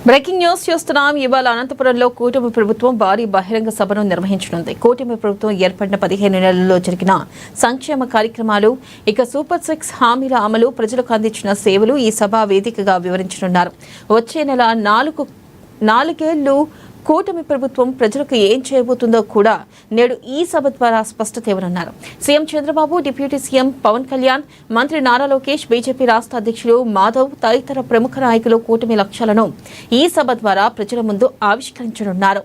Breaking news చూస్తున్నాం. ఇవాళ అనంతపురంలో కూటమి ప్రభుత్వం భారీ బహిరంగ సభను నిర్వహించనుంది. కూటమి ప్రభుత్వం ఏర్పడిన 15 నెలల్లో జరిగిన సంక్షేమ కార్యక్రమాలు, ఇక సూపర్ 6 హామీల అమలు, ప్రజలకు అందించిన సేవలు ఈ సభ వేదికగా వివరించనున్నారు. వచ్చే నెల 4 కూటమి ప్రభుత్వం ప్రజలకు ఏం చేయబోతుందో కూడా నేడు ఈ సభ ద్వారా స్పష్టత ఇవ్వనున్నారు. CM Chandrababu, deputy CM Pawan Kalyan, మంత్రి నారా లోకేష్, బీజేపీ రాష్ట్ర అధ్యక్షులు మాధవ్ తదితర ప్రముఖ నాయకులు కూటమి లక్ష్యాలను ఈ సభ ద్వారా ప్రజల ముందు ఆవిష్కరించనున్నారు.